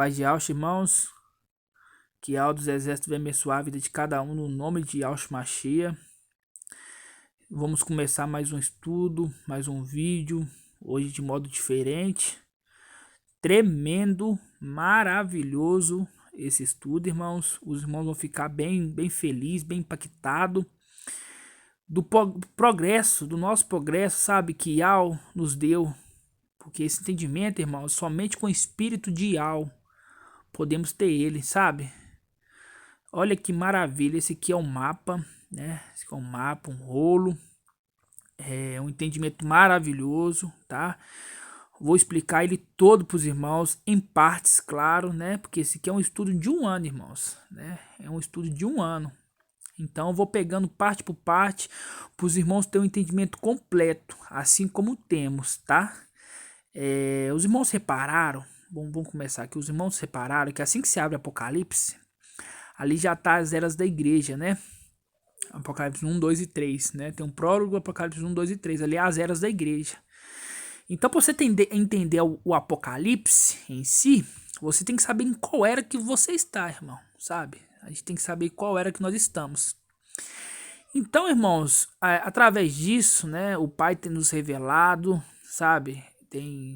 Paz de Yahshua, irmãos. Que a dos exércitos venha abençoar a vida de cada um no nome de Yahshua Mashiach. Vamos começar mais um estudo, mais um vídeo. Hoje de modo diferente. Tremendo, maravilhoso esse estudo, irmãos. Os irmãos vão ficar bem felizes, bem impactados do progresso, do nosso progresso, sabe? Que Yahweh nos deu. Porque esse entendimento, irmãos, somente com o espírito de Yahweh podemos ter ele, sabe? Olha que maravilha, esse aqui é um mapa, né? Esse aqui é um mapa, um rolo. É um entendimento maravilhoso, tá? Vou explicar ele todo para os irmãos, em partes, claro, né? Porque esse aqui é um estudo de um ano, irmãos, né? É um estudo de um ano. Então eu vou pegando parte por parte, para os irmãos terem um entendimento completo, assim como temos, tá? Os irmãos repararam, vamos começar aqui, os irmãos repararam que assim que se abre Apocalipse, ali já tá as eras da igreja, né? Apocalipse 1, 2 e 3, né? Tem um prólogo, Apocalipse 1, 2 e 3, ali as eras da igreja. Então, para você entender o Apocalipse em si, você tem que saber em qual era que você está, irmão, sabe? A gente tem que saber qual era que nós estamos. Então, irmãos, através disso, né, o Pai tem nos revelado, sabe?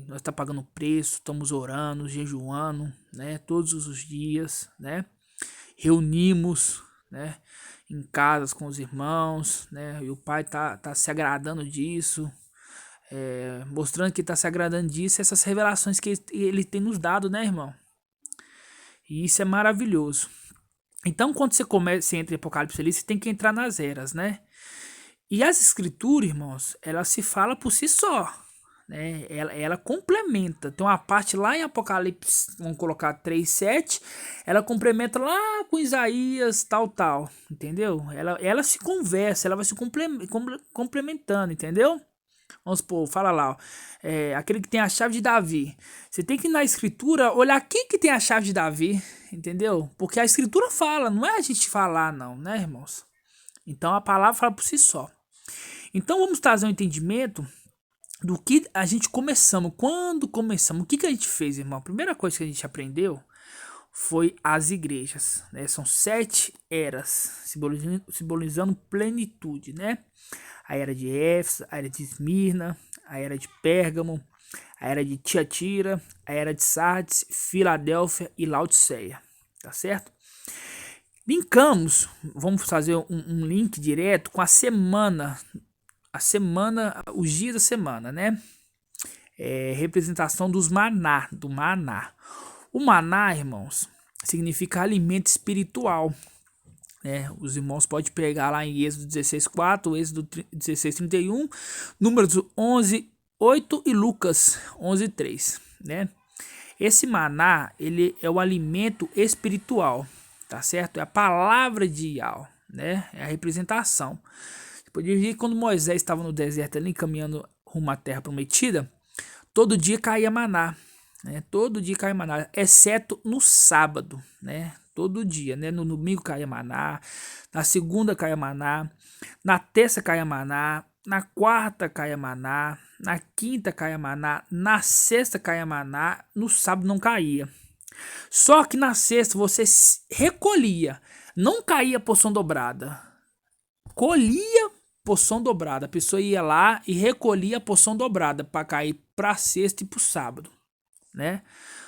Nós estamos pagando preço, estamos orando, jejuando, né, todos os dias, né? Reunimos, né, em casas com os irmãos, né? E o Pai tá se agradando disso, mostrando que tá se agradando disso, essas revelações que ele tem nos dado, né, irmão? E isso é maravilhoso. Então, quando você entra em Apocalipse ali, você tem que entrar nas eras, né? E as escrituras, irmãos, ela se fala por si só, né? Ela complementa. Tem uma parte lá em Apocalipse, vamos colocar 3:7, ela complementa lá com Isaías, tal, entendeu? Ela se conversa, ela vai se complementando, entendeu? Vamos supor, fala lá, ó, aquele que tem a chave de Davi. Você tem que ir na escritura olhar quem que tem a chave de Davi, entendeu? Porque a escritura fala, não é a gente falar não, né, irmãos? Então a palavra fala por si só. Então vamos trazer um entendimento do que a gente começamos. Quando começamos, o que a gente fez, irmão? A primeira coisa que a gente aprendeu foi as igrejas, né? São 7 eras, simbolizando plenitude, né? A era de Éfeso, a era de Esmirna, a era de Pérgamo, a era de Tiatira, a era de Sardes, Filadélfia e Laodiceia, tá certo? Linkamos, vamos fazer um link direto com a semana, os dias da semana, né? Representação do maná. O maná, irmãos, significa alimento espiritual. Os irmãos podem pegar lá em Êxodo 16:4, Êxodo 16:31, Números 11:8 e Lucas 11:3, né? Esse maná, ele é o alimento espiritual, tá certo? É a palavra de Yahweh, né? É a representação. Você pode ver que quando Moisés estava no deserto ali, caminhando rumo à terra prometida, todo dia caía maná, né? Todo dia caía maná, exceto no sábado, né? Todo dia, né? No domingo caía maná, na segunda caía maná, na terça caía maná, na quarta caía maná, na quinta caía maná, na sexta caía maná, no sábado não caía. Só que na sexta você recolhia, não caía porção dobrada, colhia porção dobrada. A pessoa ia lá e recolhia a porção dobrada para cair para sexta e para o sábado, né?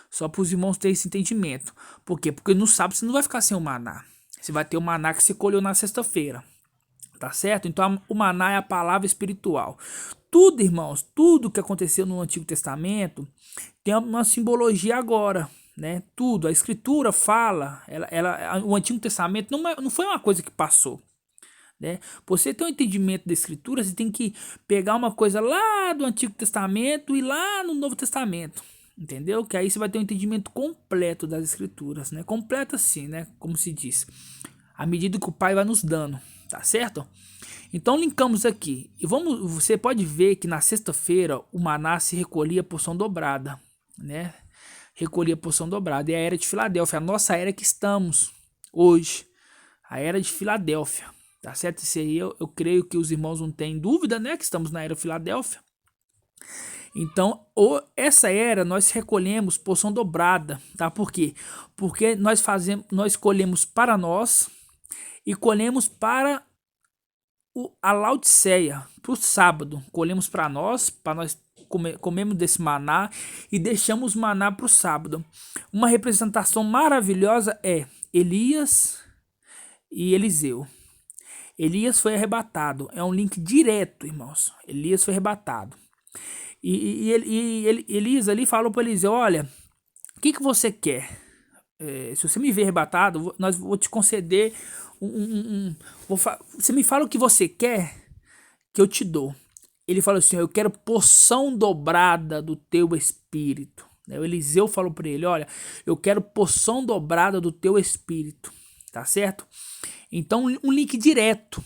Só para os irmãos terem esse entendimento. Por quê? Porque no sábado você não vai ficar sem o maná. Você vai ter o maná que você colheu na sexta-feira. Tá certo? Então o maná é a palavra espiritual. Tudo, irmãos, tudo que aconteceu no Antigo Testamento tem uma simbologia agora, né? Tudo. A escritura fala, o Antigo Testamento não foi uma coisa que passou, né? Pra você ter um entendimento da escritura, você tem que pegar uma coisa lá do Antigo Testamento e lá no Novo Testamento. Entendeu? Que aí você vai ter um entendimento completo das escrituras, né? Completo assim, né? Como se diz. À medida que o Pai vai nos dando, tá certo? Então linkamos aqui. E você pode ver que na sexta-feira o maná se recolhia porção dobrada, né? Recolhia porção dobrada. E a era de Filadélfia, a nossa era que estamos hoje. A era de Filadélfia, tá certo? Isso aí eu creio que os irmãos não têm dúvida, né? Que estamos na era de Filadélfia. Então, essa era nós recolhemos porção dobrada, tá? Por quê? Porque nós colhemos para nós e colhemos para a Laodiceia, para o sábado. Colhemos para nós comemos desse maná e deixamos o maná para o sábado. Uma representação maravilhosa é Elias e Eliseu. Elias foi arrebatado. É um link direto, irmãos. Elias foi arrebatado. Elias ali falou para Eliseu: olha, o que você quer? Se você me ver arrebatado, vou te conceder você me fala o que você quer, que eu te dou. Ele falou assim: eu quero porção dobrada do teu espírito. O Eliseu falou para ele: olha, eu quero porção dobrada do teu espírito. Tá certo? Então, um link direto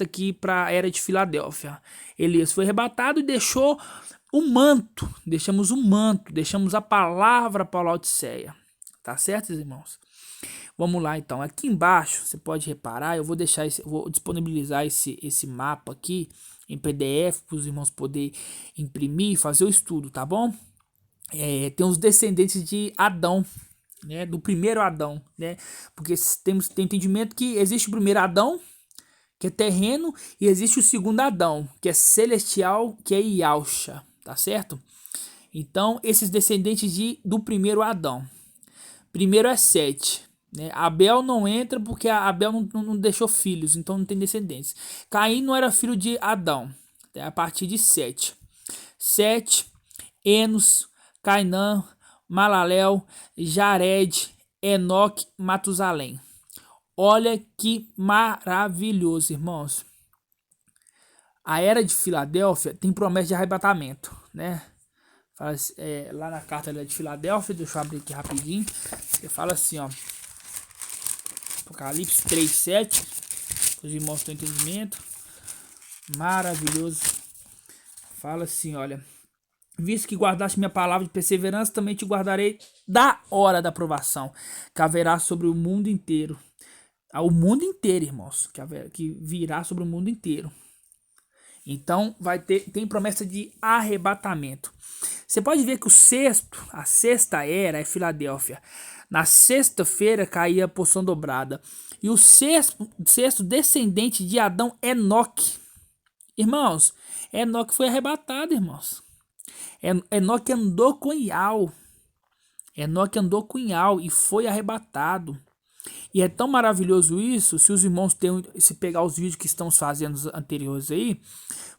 aqui para a era de Filadélfia. Elias foi arrebatado e deixou o manto. Deixamos a palavra para Laodiceia. Tá certo, irmãos? Vamos lá, então. Aqui embaixo, você pode reparar, eu vou disponibilizar esse mapa aqui em PDF para os irmãos poderem imprimir e fazer o estudo, tá bom? Tem os descendentes de Adão, né? Do primeiro Adão, né? Porque tem entendimento que existe o primeiro Adão, que é terreno, e existe o segundo Adão, que é celestial, que é Yahusha, tá certo? Então, esses descendentes do primeiro Adão. Primeiro é Sete, né? Abel não entra porque Abel não deixou filhos, então não tem descendentes. Caim não era filho de Adão, a partir de Sete. Sete, Enos, Cainã, Malalel, Jared, Enoque, Matusalém. Olha que maravilhoso, irmãos. A era de Filadélfia tem promessa de arrebatamento, né? Lá na carta de Filadélfia, deixa eu abrir aqui rapidinho. Você fala assim, ó. Apocalipse 3:7. Os irmãos têm entendimento. Maravilhoso. Fala assim, olha. Visto que guardaste minha palavra de perseverança, também te guardarei da hora da provação, que haverá sobre o mundo inteiro. O mundo inteiro, irmãos. Que virá sobre o mundo inteiro. Então tem promessa de arrebatamento. Você pode ver que a sexta era é Filadélfia. Na sexta-feira caía a porção dobrada. E o sexto descendente de Adão, Enoque. Irmãos, Enoque foi arrebatado, irmãos. Enoque andou com Iau. E foi arrebatado. E é tão maravilhoso isso, se os irmãos se pegar os vídeos que estamos fazendo anteriores aí,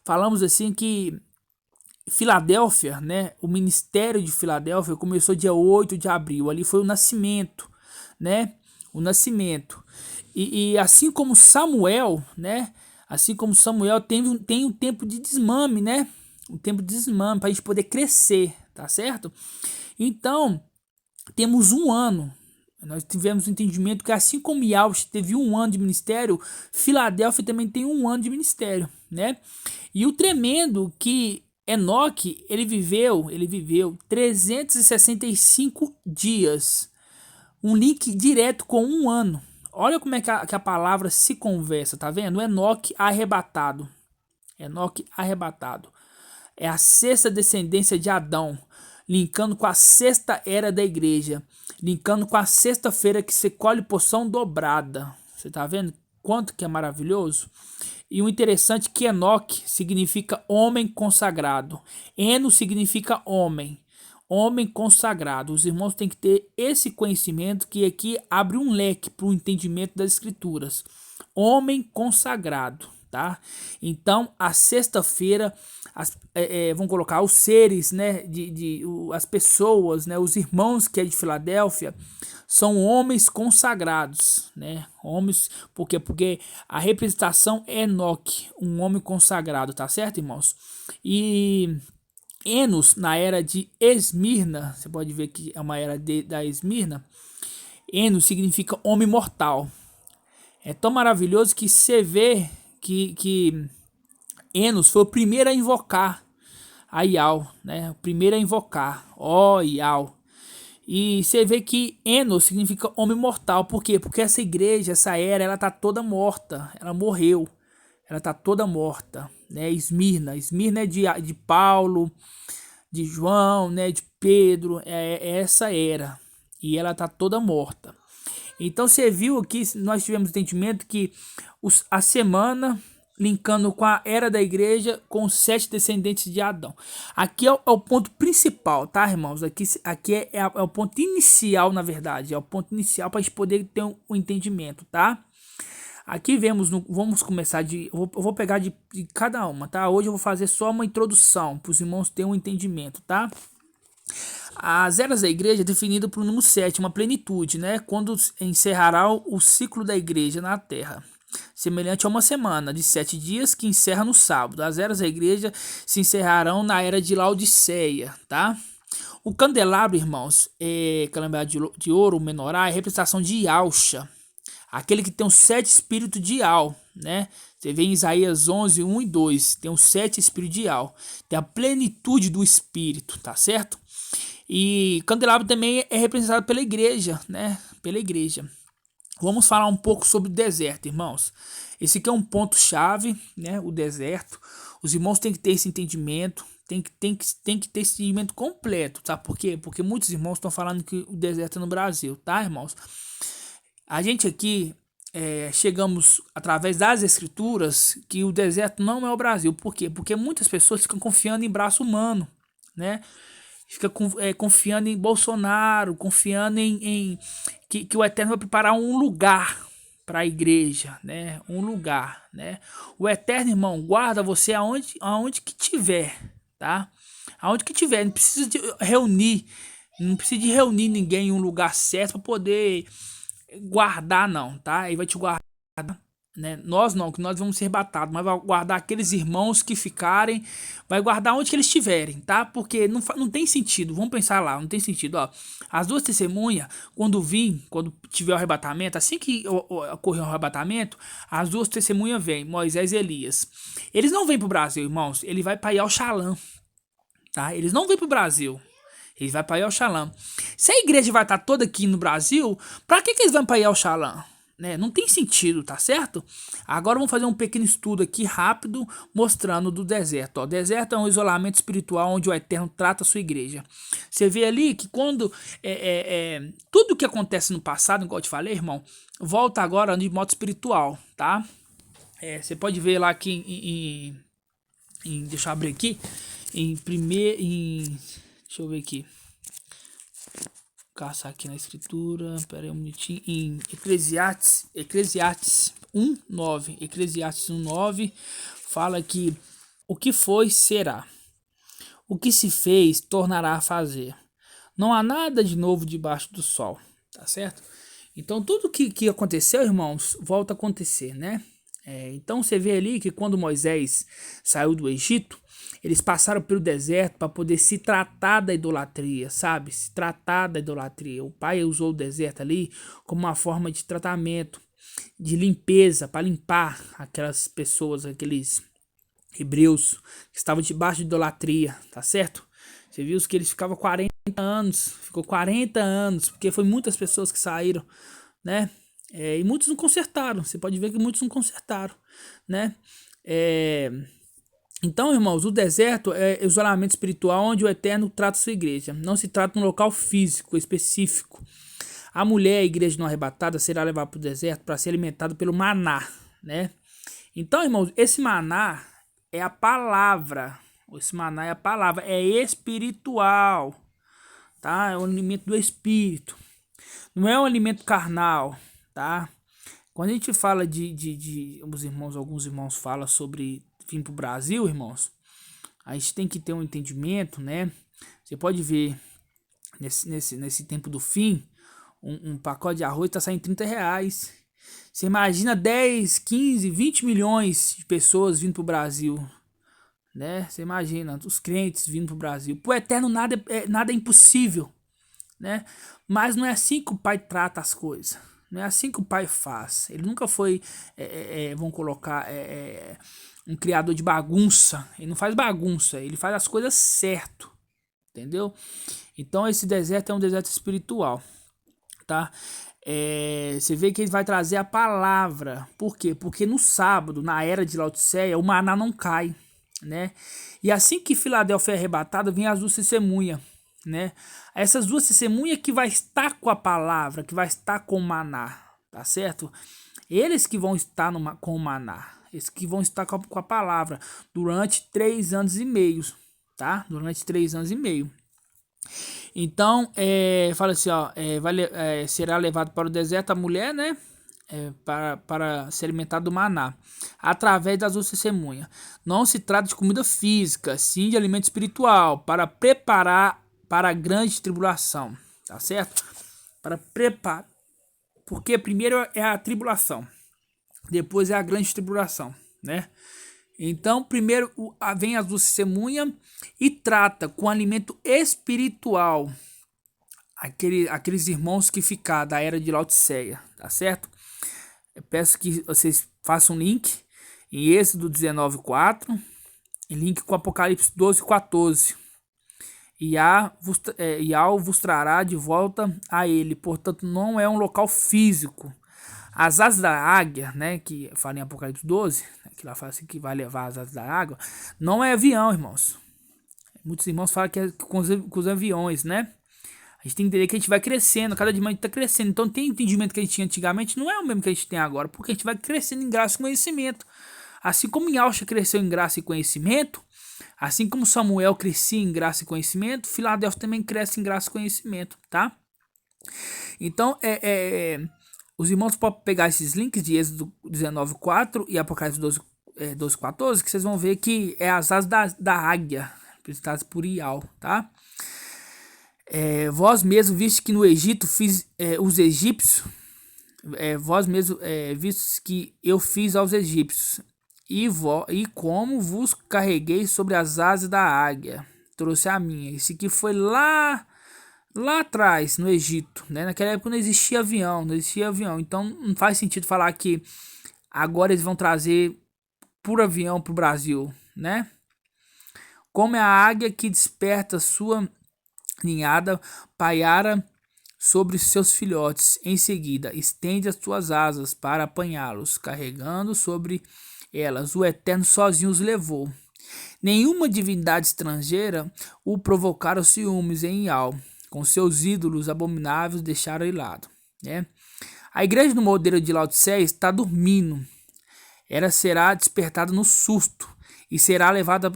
falamos assim que Filadélfia, né, o ministério de Filadélfia começou dia 8 de abril, ali foi o nascimento, né, e assim como Samuel, né, tem um tempo de desmame, né, para a gente poder crescer, tá certo? Então, temos um ano. Nós tivemos o entendimento que assim como Yahweh teve 1 ano de ministério, Filadélfia também tem 1 ano de ministério, né? E o tremendo que Enoque, ele viveu 365 dias. Um link direto com 1 ano. Olha como é que a palavra se conversa, tá vendo? Enoque arrebatado. É a sexta descendência de Adão, linkando com a sexta era da igreja, linkando com a sexta-feira que se colhe porção dobrada. Você tá vendo quanto que é maravilhoso? E o interessante é que Enoque significa homem consagrado. Eno significa homem consagrado. Os irmãos têm que ter esse conhecimento que aqui abre um leque para o entendimento das escrituras. Homem consagrado, tá? Então, a sexta-feira, vamos colocar os seres, né, as pessoas, né, os irmãos que é de Filadélfia, são homens consagrados, né? Homens, por quê? Porque a representação é Enoque, um homem consagrado, tá certo, irmãos? E Enos, na era de Esmirna, você pode ver que é uma era da Esmirna, Enos significa homem mortal. É tão maravilhoso que você vê que Enos foi o primeiro a invocar a Iau, né? O primeiro a invocar, ó Iau. E você vê que Enos significa homem mortal. Por quê? Porque essa igreja, essa era, ela tá toda morta. Ela morreu. ela tá toda morta, né? Esmirna é de Paulo, de João, né? De Pedro, é essa era. E ela tá toda morta. Então você viu aqui, nós tivemos entendimento que a semana linkando com a era da igreja, com os 7 descendentes de Adão. Aqui é o ponto principal, tá, irmãos? Aqui é o ponto inicial, na verdade. É o ponto inicial para a gente poder ter um entendimento, tá? Aqui vamos começar eu vou pegar de cada uma, tá? Hoje eu vou fazer só uma introdução, para os irmãos terem um entendimento, tá? As eras da igreja é definida por número 7, uma plenitude, né? Quando encerrará o ciclo da igreja na terra. Semelhante a uma semana de 7 dias que encerra no sábado. As eras da igreja se encerrarão na era de Laodiceia, tá? O candelabro, irmãos, candelabro de ouro, o menorá, é representação de Yahusha, aquele que tem os 7 espíritos de Al, né? Você vê em Isaías 11, 1 e 2, tem os 7 espíritos de Al, tem a plenitude do espírito, tá certo? E candelabro também é representado pela igreja, né? Pela igreja. Vamos falar um pouco sobre o deserto, irmãos. Esse aqui é um ponto chave, né? O deserto. Os irmãos têm que ter esse entendimento, tem que ter esse entendimento completo, tá? Por quê? Porque muitos irmãos estão falando que o deserto é no Brasil, tá, irmãos? A gente aqui chegamos através das escrituras que o deserto não é o Brasil. Por quê? Porque muitas pessoas ficam confiando em braço humano, né? Fica confiando em Bolsonaro, confiando em que o Eterno vai preparar um lugar para a igreja, né? Um lugar, né? O Eterno, irmão, guarda você aonde que tiver, tá? Aonde que tiver, não precisa de reunir ninguém em um lugar certo para poder guardar, não, tá? Ele vai te guardar, né? Nós não, que nós vamos ser batados, mas vai guardar aqueles irmãos que ficarem, vai guardar onde que eles estiverem, tá? Porque não tem sentido, vamos pensar lá, não tem sentido, ó. As duas testemunhas, quando tiver o arrebatamento, assim que ocorrer o arrebatamento, as duas testemunhas vêm, Moisés e Elias. Eles não vêm pro Brasil, irmãos, ele vai para Yal-Shalom, tá? Eles não vêm pro Brasil. Eles vão para Yal-Shalom. Se a igreja vai estar toda aqui no Brasil, para que eles vão para Yal-Shalom? Né? Não tem sentido, tá certo? Agora vamos fazer um pequeno estudo aqui rápido mostrando do deserto. O deserto é um isolamento espiritual onde o Eterno trata a sua igreja. Você vê ali que quando tudo que acontece no passado, igual eu te falei, irmão, volta agora de modo espiritual, tá? Você pode ver lá aqui deixa eu abrir aqui deixa eu ver aqui. Caçar aqui na escritura, pera aí um minutinho, em Eclesiastes 1:9, Eclesiastes 1:9 fala que o que foi será, o que se fez tornará a fazer, não há nada de novo debaixo do sol, tá certo? Então tudo que aconteceu, irmãos, volta a acontecer, né? Então você vê ali que quando Moisés saiu do Egito, eles passaram pelo deserto para poder se tratar da idolatria, sabe? Se tratar da idolatria. O pai usou o deserto ali como uma forma de tratamento, de limpeza, para limpar aquelas pessoas, aqueles hebreus que estavam debaixo de idolatria, tá certo? Você viu que eles ficavam 40 anos, ficou 40 anos, porque foi muitas pessoas que saíram, né? E muitos não consertaram, você pode ver que muitos não consertaram, né? Então, irmãos, o deserto é isolamento espiritual onde o Eterno trata sua igreja. Não se trata de um local físico específico. A mulher, a igreja não arrebatada, será levada para o deserto para ser alimentada pelo maná, né? Então, irmãos, esse maná é a palavra. Esse maná é a palavra, é espiritual, tá? É um alimento do espírito. Não é um alimento carnal, tá? Quando a gente fala alguns irmãos falam sobre vir para o Brasil, irmãos, a gente tem que ter um entendimento, né? Você pode ver nesse tempo do fim, um pacote de arroz tá saindo R$ 30. Você imagina 10, 15, 20 milhões de pessoas vindo para o Brasil, né? Você imagina os crentes vindo para o Brasil. Pro Eterno nada é impossível, né? Mas não é assim que o Pai trata as coisas. Não é assim que o Pai faz. Ele nunca foi, vamos colocar, um criador de bagunça. Ele não faz bagunça, ele faz as coisas certo, entendeu? Então esse deserto é um deserto espiritual, tá? Você vê que ele vai trazer a palavra. Por quê? Porque no sábado, na era de Laodiceia, o maná não cai, né? E assim que Filadélfia é arrebatada, vem as duas testemunhas, né? Essas duas testemunhas que vai estar com a palavra, que vai estar com o maná, tá certo? Eles que vão estar com o maná, eles que vão estar com a palavra durante 3 anos e meio, tá? Durante 3 anos e meio. Então, fala assim, ó, será levado para o deserto a mulher, né? Para se alimentar do maná, através das duas testemunhas. Não se trata de comida física, sim de alimento espiritual, para preparar para a grande tribulação, tá certo? Para preparar, porque primeiro é a tribulação, depois é a grande tribulação, né? Então, primeiro vem as duas testemunhas e trata com alimento espiritual aqueles irmãos que ficaram da era de Laodiceia, tá certo? Eu peço que vocês façam um link em Êxodo 19:4 e link com Apocalipse 12:14. Yah vos trará de volta a ele, portanto não é um local físico. As asas da águia, né, que fala em Apocalipse 12, que lá fala assim que vai levar as asas da água, não é avião, irmãos. Muitos irmãos falam que é com os aviões, né? A gente tem que entender que a gente vai crescendo, cada dia a gente está crescendo. Então tem entendimento que a gente tinha antigamente, não é o mesmo que a gente tem agora, porque a gente vai crescendo em graça e conhecimento. Assim como Yahshua cresceu em graça e conhecimento, assim como Samuel crescia em graça e conhecimento, Filadélfia também cresce em graça e conhecimento, tá? Então, os irmãos podem pegar esses links de Êxodo 19:4 e Apocalipse 12:14, que vocês vão ver que é as asas da águia, representadas por Ial, tá? Vós mesmo viste que no Egito fiz os egípcios, vós mesmo vistes que eu fiz aos egípcios, e como vos carreguei sobre as asas da águia, trouxe a minha. Esse aqui foi lá atrás, no Egito, né? Naquela época não existia avião, então não faz sentido falar que agora eles vão trazer por avião para o Brasil, né? Como é a águia que desperta sua ninhada, paiara sobre seus filhotes. Em seguida, estende as suas asas para apanhá-los, carregando sobre elas. O Eterno sozinho os levou. Nenhuma divindade estrangeira o provocara ciúmes em Ial. Com seus ídolos abomináveis deixaram de lado, né? A igreja no modelo de Laodiceia está dormindo. Ela será despertada no susto e será levada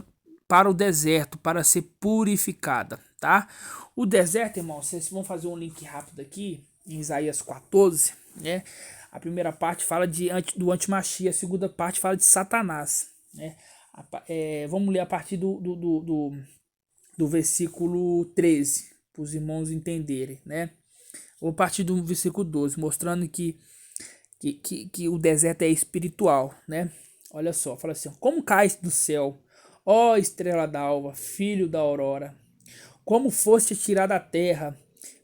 para o deserto para ser purificada, tá? O deserto, irmãos, vocês vão fazer um link rápido aqui em Isaías 14, né? A primeira parte fala do antimachia, a segunda parte fala de Satanás, né? Vamos ler a partir do versículo 13, para os irmãos entenderem, né? Vou partir do versículo 12, mostrando que o deserto é espiritual, né? Olha só, fala assim: como cais do céu, ó estrela d'alva, filho da aurora, como foste tirado da terra,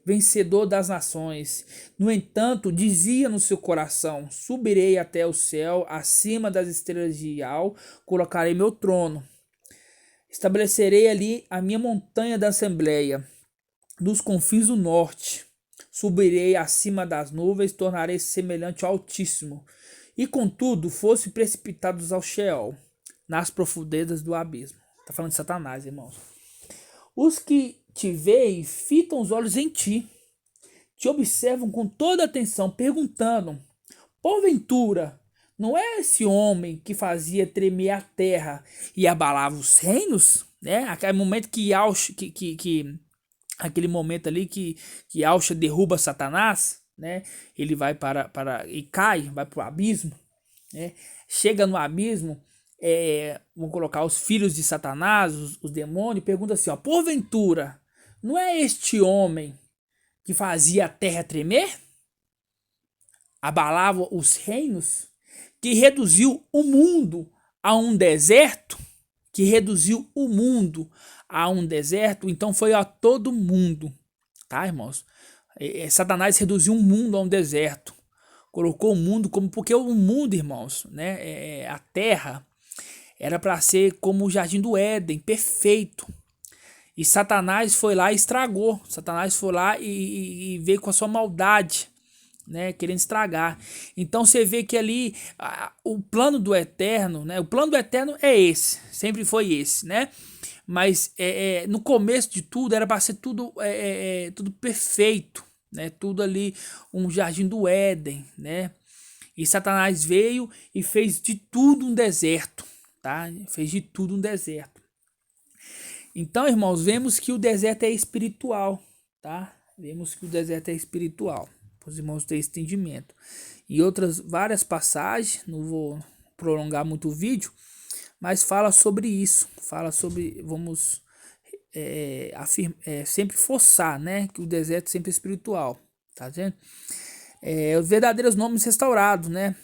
vencedor das nações. No entanto, dizia no seu coração: subirei até o céu, acima das estrelas de Ial, colocarei meu trono. Estabelecerei ali a minha montanha da assembleia, dos confins do norte. Subirei acima das nuvens, tornarei semelhante ao Altíssimo. E contudo, fosse precipitados ao Sheol, nas profundezas do abismo. Tá falando de Satanás, irmãos. Os que te veem fitam os olhos em ti, te observam com toda atenção, perguntando: porventura, não é esse homem que fazia tremer a terra e abalava os reinos? Né? Aquele momento aquele momento ali que Yahshua derruba Satanás, né? Ele vai e cai, vai para o abismo, né? Chega no abismo, vão colocar os filhos de Satanás, os demônios, e pergunta assim, ó: porventura, não é este homem que fazia a terra tremer? Abalava os reinos? Que reduziu o mundo a um deserto? Que reduziu o mundo a um deserto? Então foi a todo mundo, tá, irmãos? Satanás reduziu o mundo a um deserto. Colocou o mundo como... Porque o mundo, irmãos, né? A terra era para ser como o jardim do Éden, perfeito. E Satanás foi lá e estragou. Satanás foi lá e veio com a sua maldade, né, querendo estragar. Então você vê que ali o plano do Eterno, né, o plano do Eterno é esse, sempre foi esse, né? Mas no começo de tudo era para ser tudo, tudo perfeito, né? Tudo ali um jardim do Éden, né? E Satanás veio e fez de tudo um deserto, tá? Fez de tudo um deserto. Então, irmãos, vemos que o deserto é espiritual, tá? Vemos que o deserto é espiritual, para os irmãos terem esse entendimento. E outras várias passagens, não vou prolongar muito o vídeo, mas fala sobre isso, fala sobre, vamos sempre forçar, né, que o deserto sempre é espiritual, tá vendo? Os verdadeiros nomes restaurados, né?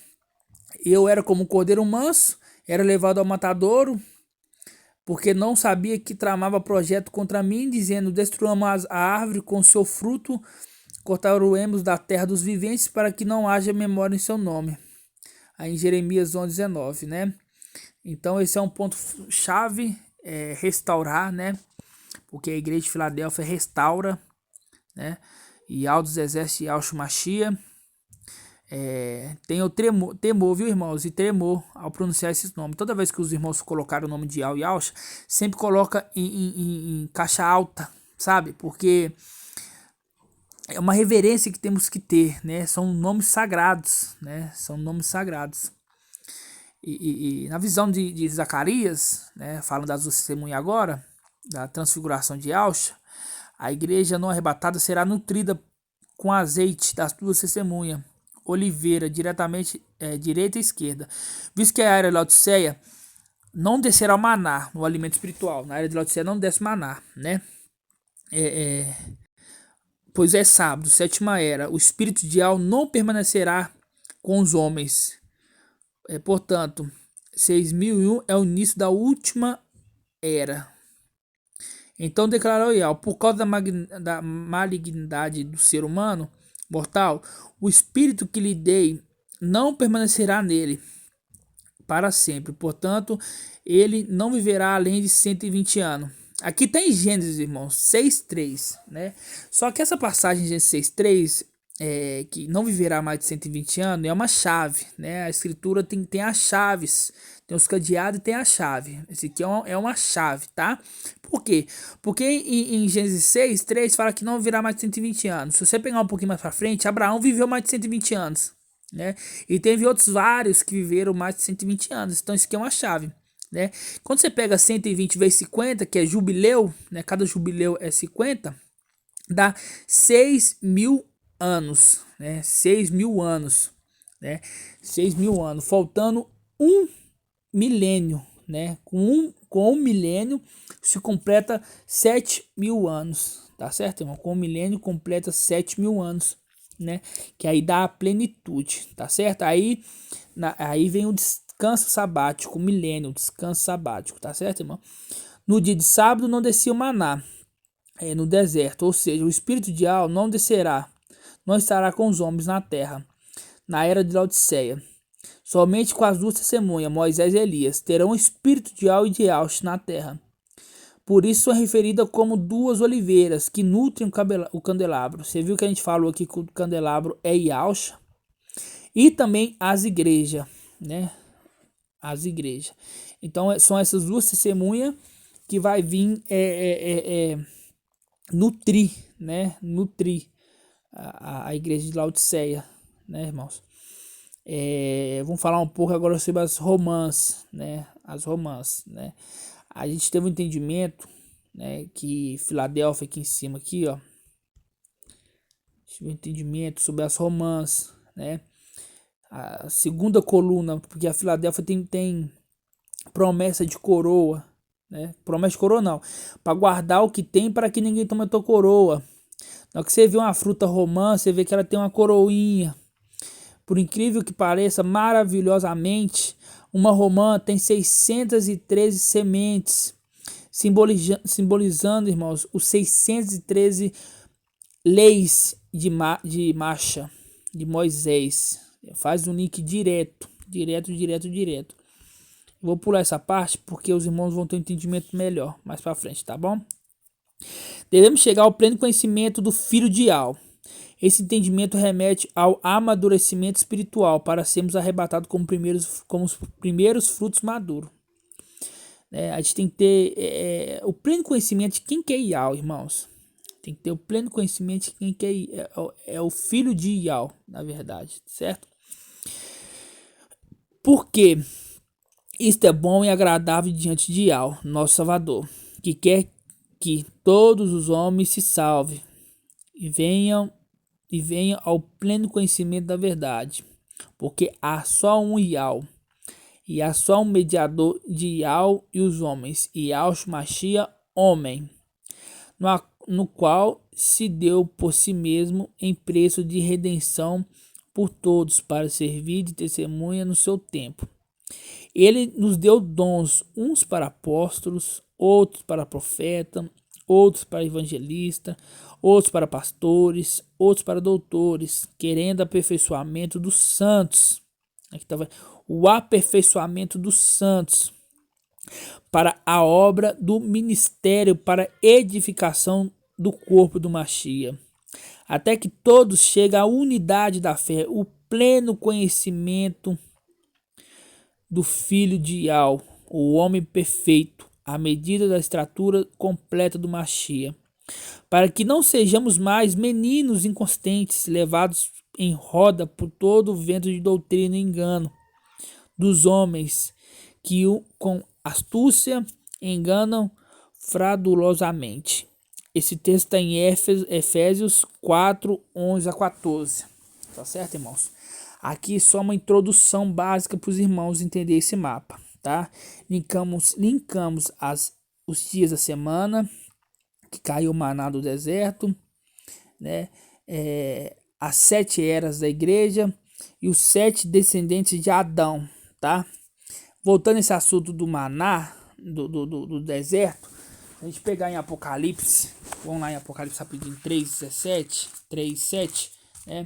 Eu era como um cordeiro manso, era levado ao matadouro, porque não sabia que tramava projeto contra mim, dizendo: destruamos a árvore com seu fruto, cortaremos da terra dos viventes, para que não haja memória em seu nome. Aí em Jeremias 11:19, né? Então esse é um ponto chave, restaurar, né? Porque a igreja de Filadélfia restaura, né? E Aldos Exércitos e Yahshua Mashiach. Tem o temor, viu, irmãos? E tremor ao pronunciar esses nomes. Toda vez que os irmãos colocaram o nome de Yahweh e Yahshua, sempre coloca em caixa alta, sabe? Porque é uma reverência que temos que ter, né? São nomes sagrados, né? São nomes sagrados. E na visão de Zacarias, né? Falando das duas testemunhas agora, da transfiguração de Yahshua, a igreja não arrebatada será nutrida com azeite das duas testemunhas, oliveira, diretamente direita e esquerda. Visto que a era de Laodiceia não descerá o maná no alimento espiritual. Na era de Laodiceia não desce maná, né? Pois é sábado, sétima era. O espírito de Al não permanecerá com os homens. Portanto, 6001 é o início da última era. Então declarou Yahweh: por causa da malignidade do ser humano mortal, o espírito que lhe dei não permanecerá nele para sempre. Portanto, ele não viverá além de 120 anos. Aqui tem Gênesis, irmãos, 6:3, né? Só que essa passagem de Gênesis 6:3, que não viverá mais de 120 anos, é uma chave, né? A escritura tem as chaves, tem os cadeados e tem a chave. Esse aqui é uma chave, tá? Por quê? Porque em Gênesis 6:3 fala que não viverá mais de 120 anos. Se você pegar um pouquinho mais para frente, Abraão viveu mais de 120 anos, né? E teve outros vários que viveram mais de 120 anos. Então isso aqui é uma chave, né? Quando você pega 120 vezes 50, que é jubileu, né? Cada jubileu é 50, dá 6.000 anos, né? 6.000 anos, né? 6.000 anos, faltando um milênio, né? Com um milênio se completa 7.000 anos, tá certo, irmão? Com um milênio completa 7.000 anos, né? Que aí dá a plenitude, tá certo? Aí vem o descanso sabático, o milênio, o descanso sabático, tá certo, irmão? No dia de sábado não descia o maná no deserto, ou seja, o espírito de Al não descerá, não estará com os homens na terra, na era de Laodiceia. Somente com as duas testemunhas, Moisés e Elias, terão o espírito de Al e de Yahshua na terra. Por isso é referida como duas oliveiras que nutrem o candelabro. Você viu que a gente falou aqui que o candelabro é Yahshua? E também as igrejas, né? As igrejas. Então são essas duas testemunhas que vai vir nutrir, né? Nutrir a igreja de Laodiceia, né, irmãos? Vamos falar um pouco agora sobre as romãs, né? As romãs, né? A gente teve um entendimento, né, que Filadélfia aqui em cima aqui, ó, tive um entendimento sobre as romãs, né? A segunda coluna, porque a Filadélfia tem promessa de coroa, né? Promessa de coroa não, para guardar o que tem para que ninguém tome a tua coroa. Na hora que você vê uma fruta romã, você vê que ela tem uma coroinha. Por incrível que pareça, maravilhosamente, uma romã tem 613 sementes, simbolizando, irmãos, os 613 leis de Masha, de Moisés. Faz um link direto. Vou pular essa parte porque os irmãos vão ter um entendimento melhor mais para frente, tá bom? Devemos chegar ao pleno conhecimento do filho de Al. Esse entendimento remete ao amadurecimento espiritual para sermos arrebatados como os primeiros frutos maduros. A gente tem que ter o pleno conhecimento de quem que é Yahweh, irmãos. Tem que ter o pleno conhecimento de quem que é o filho de Yahweh, na verdade, certo? Porque isto é bom e agradável diante de Yahweh, nosso Salvador, que quer que todos os homens se salvem e venham ao pleno conhecimento da verdade. Porque há só um Yahweh, e há só um mediador de Yahweh e os homens, Yahshua Mashiach, homem, no qual se deu por si mesmo em preço de redenção por todos, para servir de testemunha no seu tempo. Ele nos deu dons, uns para apóstolos, outros para profeta, outros para evangelista, outros para pastores, outros para doutores, querendo aperfeiçoamento dos santos. Aqui tá o aperfeiçoamento dos santos para a obra do ministério, para edificação do corpo do Mashiach, até que todos cheguem à unidade da fé, o pleno conhecimento do Filho de Yahweh, o homem perfeito, à medida da estatura completa do Mashiach, para que não sejamos mais meninos inconstantes, levados em roda por todo o vento de doutrina e engano dos homens, que com astúcia enganam fraudulosamente. Esse texto está em Efésios 4, 11 a 14. Tá certo, irmãos? Aqui só uma introdução básica para os irmãos entenderem esse mapa, tá? Linkamos os dias da semana, que caiu o maná do deserto, né? As 7 eras da igreja e os 7 descendentes de Adão, tá? Voltando a esse assunto do maná, do deserto, a gente pegar em Apocalipse, vamos lá em Apocalipse rapidinho, 3:17, 3:7, né?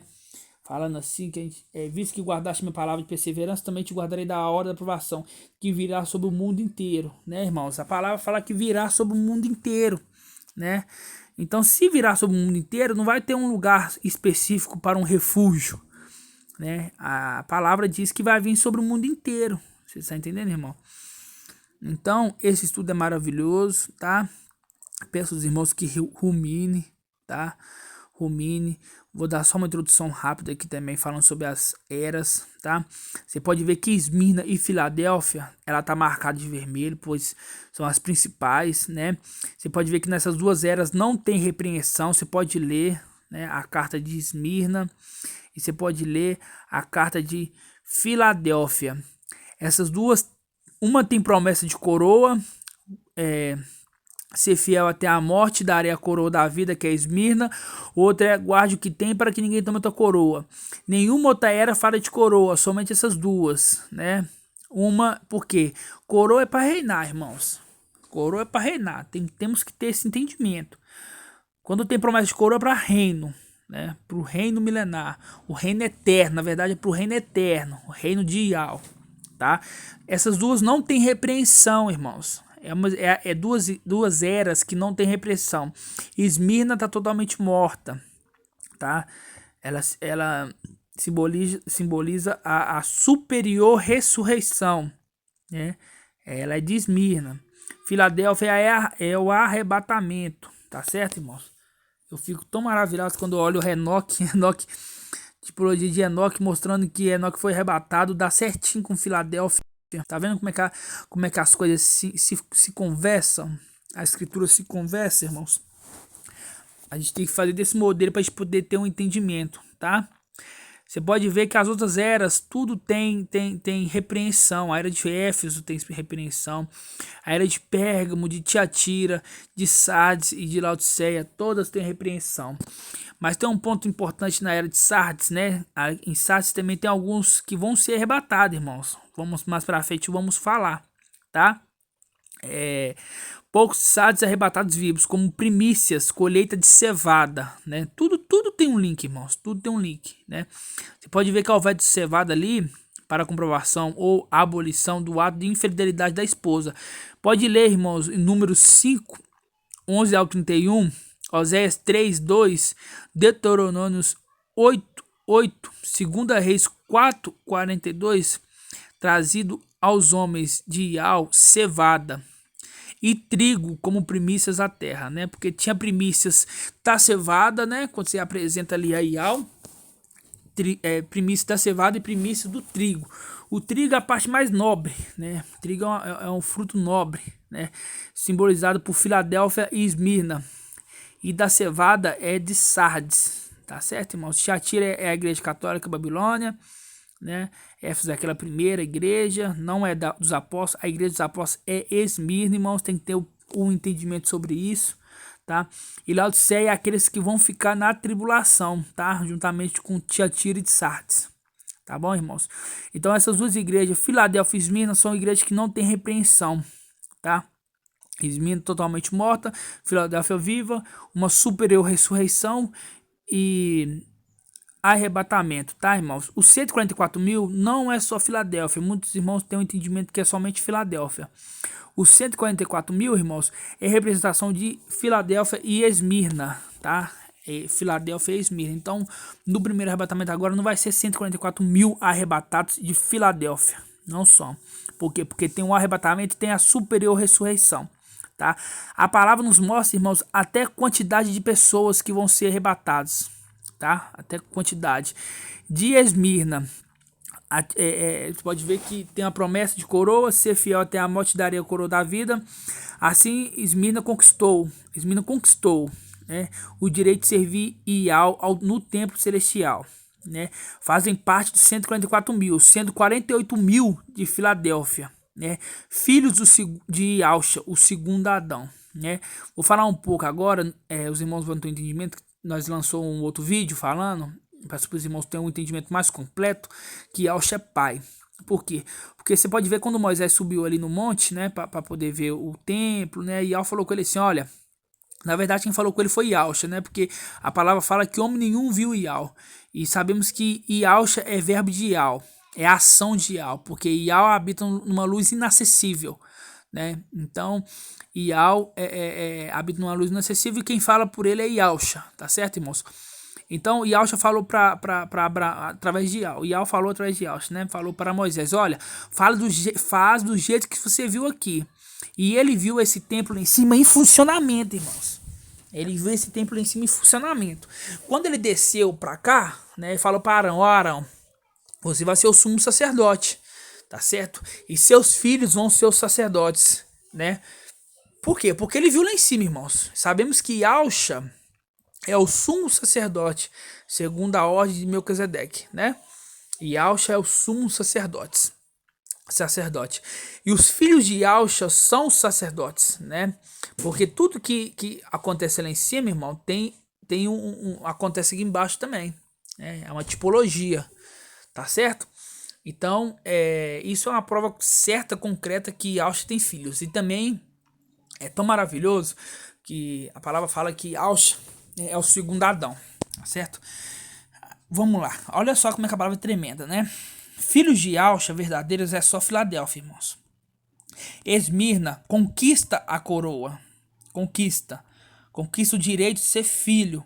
Falando assim, que a gente, visto que guardaste minha palavra de perseverança, também te guardarei da hora da aprovação, que virá sobre o mundo inteiro, né, irmãos? A palavra fala que virá sobre o mundo inteiro, né? Então, se virar sobre o mundo inteiro, não vai ter um lugar específico para um refúgio, né? A palavra diz que vai vir sobre o mundo inteiro. Você está entendendo, irmão? Então, esse estudo é maravilhoso, tá? Peço aos irmãos que rumine, tá? Rumine. Vou dar só uma introdução rápida aqui também, falando sobre as eras, tá? Você pode ver que Esmirna e Filadélfia, ela tá marcada de vermelho, pois são as principais, né? Você pode ver que nessas duas eras não tem repreensão. Você pode ler, né, a carta de Esmirna e você pode ler a carta de Filadélfia. Essas duas, uma tem promessa de coroa, ser fiel até a morte, darei a coroa da vida, que é Esmirna. Outra é guarde o que tem para que ninguém tome a tua coroa. Nenhuma outra era fala de coroa, somente essas duas, né? Uma, porque coroa é para reinar, irmãos. Coroa é para reinar, temos que ter esse entendimento. Quando tem promessa de coroa é para reino, né? Para o reino milenar, o reino eterno, na verdade é para o reino eterno, o reino de Yahweh, tá? Essas duas não tem repreensão, irmãos. Duas eras que não tem repressão. Esmirna está totalmente morta, tá? Ela simboliza a superior ressurreição, né? Ela é de Esmirna. Filadélfia é o arrebatamento, tá certo, irmãos? Eu fico tão maravilhado quando eu olho o Enoque, tipologia de Enoque, mostrando que Enoque foi arrebatado, dá certinho com Filadélfia. Tá vendo como é que as coisas se conversam? A escritura se conversa, irmãos. A gente tem que fazer desse modelo para a gente poder ter um entendimento, tá? Você pode ver que as outras eras, tudo tem repreensão. A era de Éfeso tem repreensão. A era de Pérgamo, de Tiatira, de Sardes e de Laodiceia, todas têm repreensão. Mas tem um ponto importante na era de Sardes, né? Em Sardes também tem alguns que vão ser arrebatados, irmãos. Vamos mais pra frente, vamos falar, tá? Poucos Sardes arrebatados vivos, como primícias, colheita de cevada, né? Tudo tem um link, irmãos. Tudo tem um link, né? Você pode ver que a oferta de cevada ali, para comprovação ou abolição do ato de infidelidade da esposa. Pode ler, irmãos, em Números 5, 11 ao 31, Oséias 3, 2, Deuteronômios 8, 2 Reis 4:42, trazido aos homens de Ial cevada e trigo como primícias da terra, né? Porque tinha primícias da cevada, né? Quando você apresenta ali a Ial, primícia da cevada e primícia do trigo. O trigo é a parte mais nobre, né? O trigo é um fruto nobre, né? Simbolizado por Filadélfia e Esmirna. E da cevada é de Sardes, tá certo, irmãos? Tiatira é a igreja católica babilônia, né? Éfeso é aquela primeira igreja, não é dos apóstolos. A igreja dos apóstolos é Esmirna, irmãos. Tem que ter um entendimento sobre isso, tá? E Laodiceia é aqueles que vão ficar na tribulação, tá? Juntamente com Tiatira e de Sardes, tá bom, irmãos? Então essas duas igrejas, Filadélfia e Esmirna, são igrejas que não tem repreensão, tá? Esmirna totalmente morta, Filadélfia viva, uma superior ressurreição e arrebatamento, tá, irmãos? Os 144.000 não é só Filadélfia. Muitos irmãos têm um entendimento que é somente Filadélfia. Os 144.000, irmãos, é representação de Filadélfia e Esmirna, tá? Filadélfia e Esmirna. Então, no primeiro arrebatamento agora não vai ser 144.000 arrebatados de Filadélfia, não só. Por quê? Porque tem um arrebatamento e tem a superior ressurreição, tá? A palavra nos mostra, irmãos, até quantidade de pessoas que vão ser arrebatadas, tá? Até quantidade. De Esmirna, você pode ver que tem a promessa de coroa, ser fiel até a morte daria a coroa da vida. Assim, Esmirna conquistou, né, o direito de servir Ial no templo celestial, né? Fazem parte dos 144.000, sendo 48.000 de Filadélfia, né? Filhos de Ialcha, o segundo Adão, né? Vou falar um pouco agora, os irmãos vão ter um entendimento. Nós lançou um outro vídeo falando, para os irmãos terem um entendimento mais completo, que Ialcha é pai. Por quê? Porque você pode ver quando Moisés subiu ali no monte, né, para poder ver o templo, né, Ial falou com ele assim, olha, na verdade quem falou com ele foi Ialcha, né, porque a palavra fala que homem nenhum viu Ial, e sabemos que Ialcha é verbo de Ial, é a ação de Ial, porque Ial habita numa luz inacessível, né, então Ial habita numa luz inacessível e quem fala por ele é Ialcha, tá certo, irmãos? Então Ialcha falou através de Ial. Ial falou através de Ialcha, né? Falou para Moisés, olha, faz do jeito que você viu aqui. E ele viu esse templo em cima em funcionamento, irmãos. Ele viu esse templo em cima em funcionamento. Quando ele desceu para cá, né? Ele falou para Arão, ó Arão, você vai ser o sumo sacerdote, tá certo? E seus filhos vão ser os sacerdotes, né? Por quê? Porque ele viu lá em cima, irmãos. Sabemos que Ialcha é o sumo sacerdote, segundo a ordem de Melquisedeque, né? Ialcha é o sumo sacerdote. E os filhos de Ialcha são os sacerdotes, né? Porque tudo que acontece lá em cima, irmão, acontece aqui embaixo também, né? É uma tipologia, tá certo? Então, isso é uma prova certa, concreta, que Ialcha tem filhos. E também é tão maravilhoso que a palavra fala que Ialcha é o segundo Adão, tá certo? Vamos lá, olha só como é que a palavra é tremenda, né? Filhos de Ialcha verdadeiros é só Filadélfia, irmãos. Esmirna conquista a coroa, conquista o direito de ser filho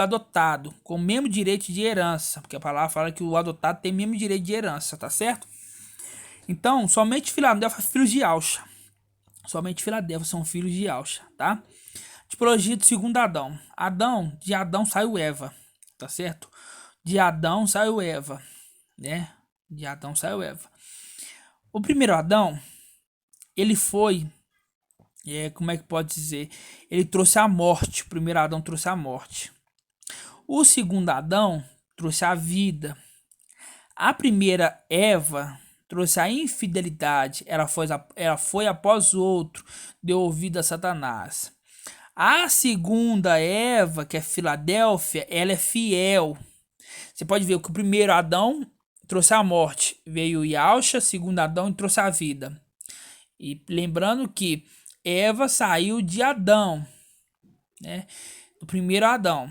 adotado, com o mesmo direito de herança, porque a palavra fala que o adotado tem o mesmo direito de herança, tá certo? Então, somente Filadélfia é filhos de Ialcha. Somente Filadélfia são filhos de Ialcha, tá? Tipologia do segundo Adão. De Adão saiu Eva, tá certo? De Adão saiu Eva, né? De Adão saiu Eva. O primeiro Adão, ele foi, como é que pode dizer? Ele trouxe a morte. O primeiro Adão trouxe a morte. O segundo Adão trouxe a vida. A primeira Eva trouxe a infidelidade. Ela foi após o outro, deu ouvido a Satanás. A segunda Eva, que é Filadélfia, ela é fiel. Você pode ver que o primeiro Adão trouxe a morte, veio Ialcha, segundo Adão, e trouxe a vida. E lembrando que Eva saiu de Adão, né? Do primeiro Adão.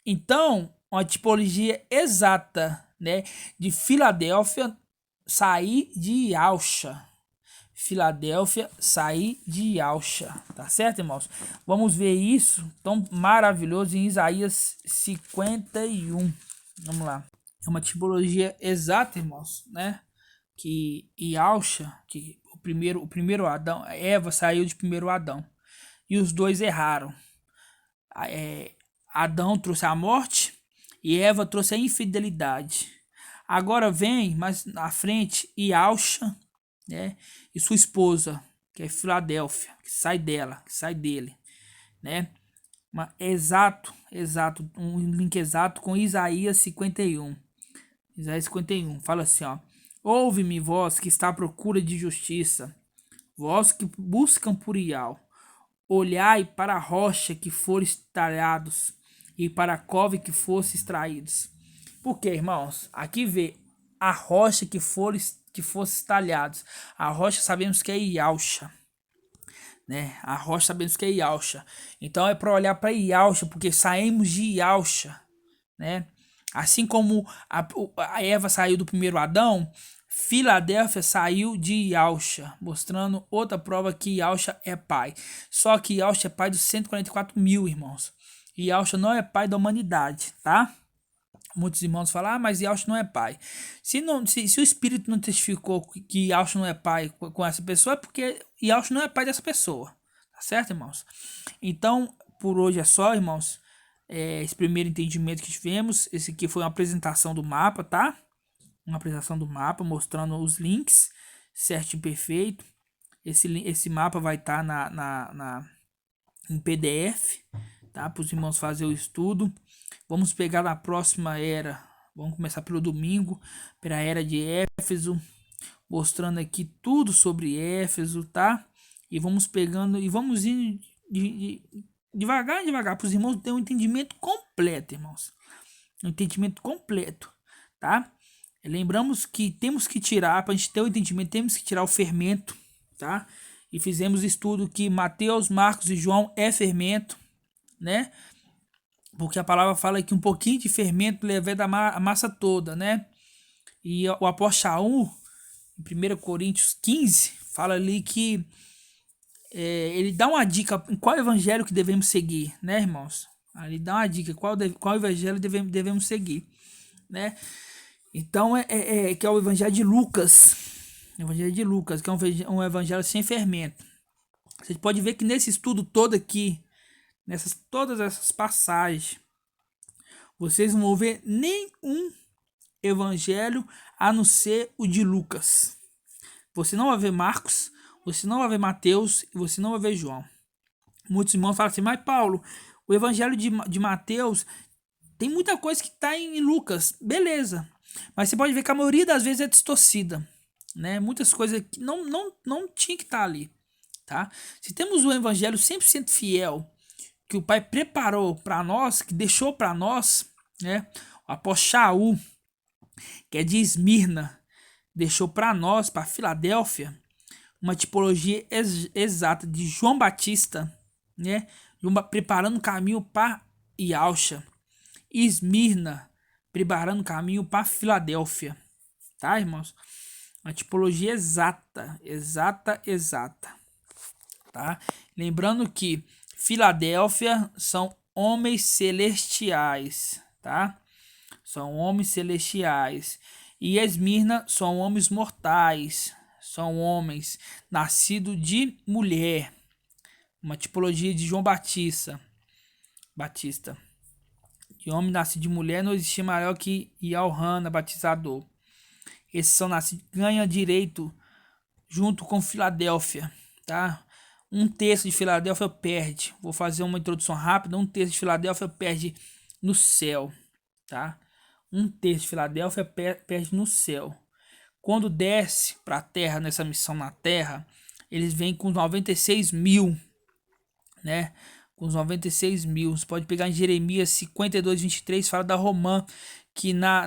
Então, uma tipologia exata, né? De Filadélfia sair de Ialcha. Filadélfia sair de Ialcha, tá certo, irmãos? Vamos ver isso tão maravilhoso em Isaías 51, Vamos lá. É uma tipologia exata, irmãos, né? Que Yalcha, que o primeiro Adão, Eva saiu de primeiro Adão. E os dois erraram. Adão trouxe a morte e Eva trouxe a infidelidade. Agora vem mais na frente Yalcha, né? E sua esposa, que é Filadélfia, que sai dela, que sai dele, né? Exato, um link exato com Isaías 51. Isaías 51 fala assim, ó: Ouve-me, vós que está à procura de justiça, vós que buscam por Ial. Olhai para a rocha que foram talhados e para a cova que fosse extraídos. Por quê, irmãos? Aqui vê a rocha que fosse talhados. A rocha sabemos que é Yalcha, né? A rocha sabemos que é Yalcha. Então é para olhar para Yalcha, porque saímos de Yalcha, né? Assim como a Eva saiu do primeiro Adão, Filadélfia saiu de Yalcha, mostrando outra prova que Yalcha é pai. Só que Yalcha é pai dos 144 mil, irmãos. E Yalcha não é pai da humanidade, tá? Muitos irmãos falam, mas Yalcha não é pai. Se o Espírito não testificou que Yalcha não é pai com essa pessoa, é porque Yalcha não é pai dessa pessoa. Tá certo, irmãos? Então, por hoje é só, irmãos. Esse primeiro entendimento que tivemos. Esse aqui foi uma apresentação do mapa, tá? Uma apresentação do mapa mostrando os links certinho, perfeito. Esse mapa vai estar em PDF, tá? Para os irmãos fazer o estudo. Vamos pegar na próxima era. Vamos começar pelo domingo, pela era de Éfeso, mostrando aqui tudo sobre Éfeso, tá? E vamos pegando e vamos indo devagar para os irmãos terem um entendimento completo, irmãos. Um entendimento completo, tá? Lembramos que temos que tirar, para a gente ter o entendimento, temos que tirar o fermento, tá? E fizemos estudo que Mateus, Marcos e João é fermento, né? Porque a palavra fala que um pouquinho de fermento leveda a massa toda, né? E o apóstolo Shaul, em 1 Coríntios 15, fala ali que ele dá uma dica em qual evangelho que devemos seguir, né, irmãos? Ele dá uma dica qual evangelho devemos seguir, né? Então que é o evangelho de Lucas. O evangelho de Lucas, que é um evangelho sem fermento. Você pode ver que nesse estudo todo aqui, todas essas passagens, vocês não vão ver nenhum evangelho a não ser o de Lucas. Você não vai ver Marcos, você não vai ver Mateus e você não vai ver João. Muitos irmãos falam assim, mas Paulo, o evangelho de Mateus tem muita coisa que está em Lucas, beleza. Mas você pode ver que a maioria das vezes é distorcida, né? Muitas coisas que não tinha que estar ali, tá? Se temos o evangelho 100% fiel, que o Pai preparou para nós, que deixou para nós, né? O apóstolo Shaul, que é de Esmirna, deixou para nós, para Filadélfia, uma tipologia exata de João Batista, né? Preparando o caminho para Yalcha. Esmirna, preparando o caminho para Filadélfia, tá, irmãos? Uma tipologia exata, tá? Lembrando que Filadélfia são homens celestiais, tá? São homens celestiais. E Esmirna são homens mortais, são homens nascidos de mulher. Uma tipologia de João Batista. De homem nascido de mulher não existe maior que Yohana, batizador. Esses são nascidos, ganham direito junto com Filadélfia, tá? Um terço de Filadélfia perde. Vou fazer uma introdução rápida. Um terço de Filadélfia perde no céu, tá? Um terço de Filadélfia perde no céu. Quando desce para a terra, nessa missão na terra, eles vêm com 96 mil, né? Com os 96 mil. Você pode pegar em Jeremias 52, 23, fala da romã, que na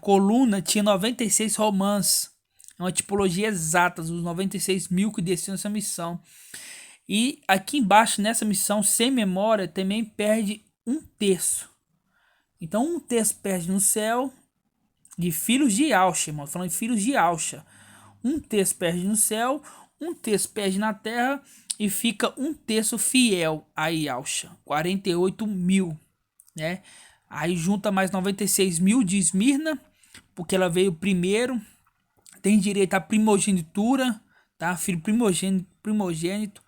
coluna tinha 96 romãs. É uma tipologia exata dos 96 mil que desciam nessa missão. E aqui embaixo, nessa missão, sem memória, também perde um terço. Então, um terço perde no céu de filhos de Yalcha, irmão. Falando de filhos de Yalcha. Um terço perde no céu, um terço perde na terra e fica um terço fiel a Yalcha. 48 mil, né? Aí junta mais 96 mil de Esmirna, porque ela veio primeiro. Tem direito à primogenitura, tá? Filho primogênito,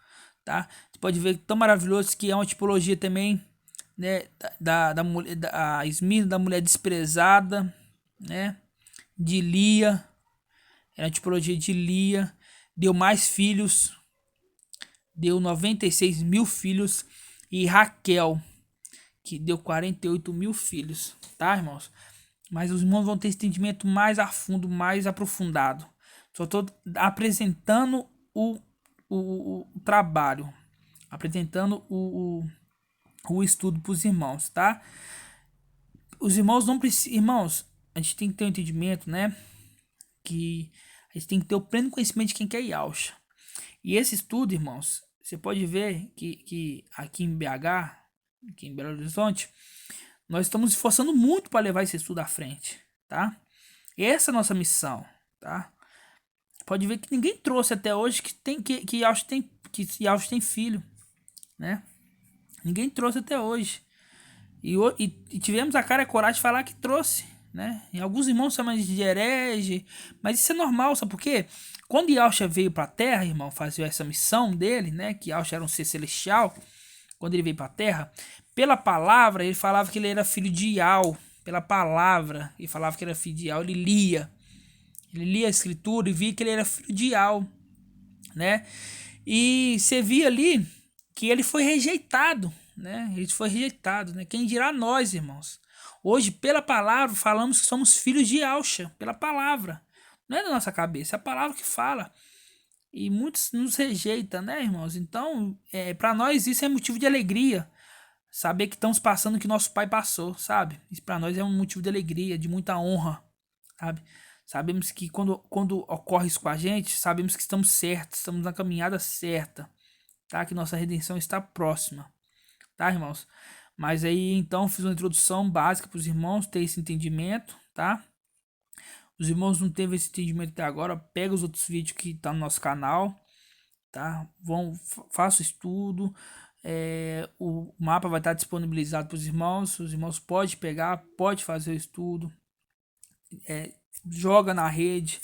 tá? Você pode ver que tão maravilhoso que é uma tipologia também, né? Da mulher, a Esmirna, da mulher desprezada, né? De Lia, era a tipologia de Lia. Deu mais filhos, deu 96 mil filhos. E Raquel, que deu 48 mil filhos, tá, irmãos? Mas os irmãos vão ter esse entendimento mais a fundo, mais aprofundado. Só estou apresentando o trabalho, apresentando o estudo para os irmãos, tá? Os irmãos não precisam. Irmãos, a gente tem que ter um entendimento, né? Que a gente tem que ter o pleno conhecimento de quem quer Yalcha. E esse estudo, irmãos, você pode ver que aqui em BH, aqui em Belo Horizonte, nós estamos nos esforçando muito para levar esse estudo à frente, tá? Essa é a nossa missão, tá? Pode ver que ninguém trouxe até hoje que Yalcha tem filho, né? Ninguém trouxe até hoje. E tivemos a cara e a coragem de falar que trouxe, né? E alguns irmãos chamam de herege, mas isso é normal, sabe por quê? Quando Yalcha veio para a Terra, irmão, fazer essa missão dele, né? Que Yalcha era um ser celestial. Quando ele veio para a Terra, pela palavra, ele falava que ele era filho de Ial. Pela palavra, ele falava que era filho de Ial. Ele lia a escritura e via que ele era filho de Ial, né? E você via ali que ele foi rejeitado, né? Ele foi rejeitado, né? Quem dirá nós, irmãos? Hoje, pela palavra, falamos que somos filhos de Yalcha, pela palavra. Não é da nossa cabeça, é a palavra que fala. E muitos nos rejeitam, né, irmãos? Então, para nós isso é motivo de alegria. Saber que estamos passando o que nosso pai passou, sabe? Isso para nós é um motivo de alegria, de muita honra, sabe? Sabemos que quando ocorre isso com a gente, sabemos que estamos certos, estamos na caminhada certa, tá? Que nossa redenção está próxima, tá, irmãos? Mas aí, então, fiz uma introdução básica para os irmãos ter esse entendimento, tá? Os irmãos não teve esse entendimento até agora, pega os outros vídeos que tá no nosso canal, tá? Faça o estudo, o mapa vai estar disponibilizado para os irmãos podem pegar, pode fazer o estudo, joga na rede,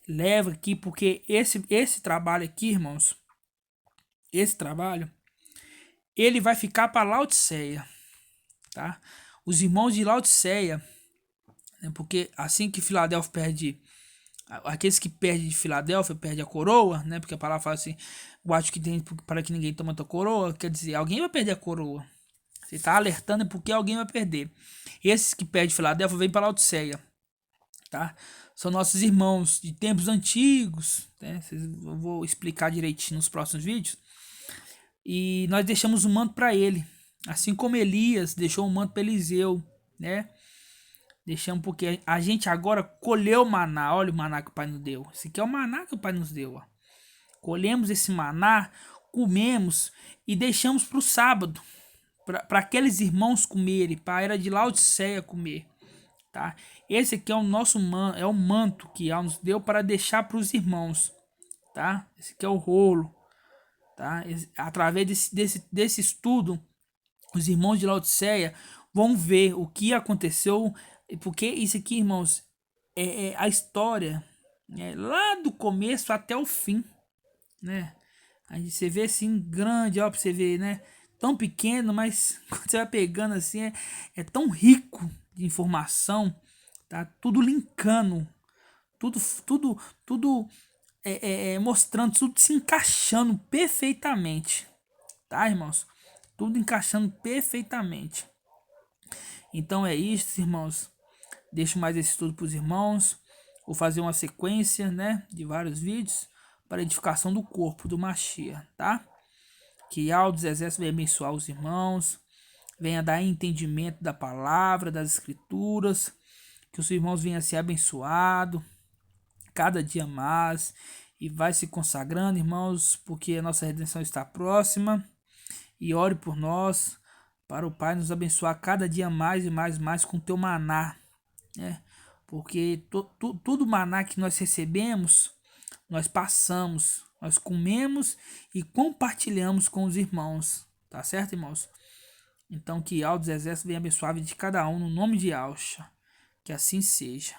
leva aqui, porque esse trabalho aqui, irmãos, esse trabalho, ele vai ficar para Laodiceia, tá? Os irmãos de Laodiceia, né, porque assim que Filadélfia perde, aqueles que perdem de Filadélfia, perde a coroa, né? Porque a palavra fala assim, guarde que tem para que ninguém tome a tua coroa, quer dizer, alguém vai perder a coroa. Você está alertando porque alguém vai perder. Esses que perdem Filadélfia vêm para Laodiceia, tá? São nossos irmãos de tempos antigos, né? Eu vou explicar direitinho nos próximos vídeos. E nós deixamos o manto para ele, assim como Elias deixou o manto para Eliseu, né? Deixamos porque a gente agora colheu o maná. Olha o maná que o pai nos deu. Esse aqui é o maná que o pai nos deu, ó. Colhemos esse maná, comemos e deixamos para o sábado, para aqueles irmãos comerem, para a era de Laodiceia comer, tá? Esse aqui é o nosso é o manto que Yah nos deu para deixar para os irmãos, tá? Esse aqui é o rolo, tá? Através desse estudo, os irmãos de Laodiceia vão ver o que aconteceu, porque isso aqui, irmãos, é a história, né? Lá do começo até o fim, né? Aí você vê assim grande, ó, pra você ver, né? Tão pequeno, mas quando você vai pegando assim, é tão rico de informação, tá? Tudo linkando, tudo mostrando, tudo se encaixando perfeitamente, tá, irmãos? Tudo encaixando perfeitamente. Então é isso, irmãos. Deixo mais esse estudo para os irmãos. Vou fazer uma sequência, né, de vários vídeos para a edificação do corpo do Mashiach, tá? Que Yah dos Exércitos venha abençoar os irmãos, venha dar entendimento da palavra, das escrituras, que os irmãos venham a ser abençoados cada dia mais e vai se consagrando, irmãos, porque a nossa redenção está próxima. E ore por nós, para o Pai nos abençoar cada dia mais e mais com teu maná, né? Porque tudo maná que nós recebemos, nós passamos, nós comemos e compartilhamos com os irmãos, tá certo, irmãos? Então que Yahweh dos exércitos venha abençoar a vida de cada um no nome de Yahshua. Que assim seja.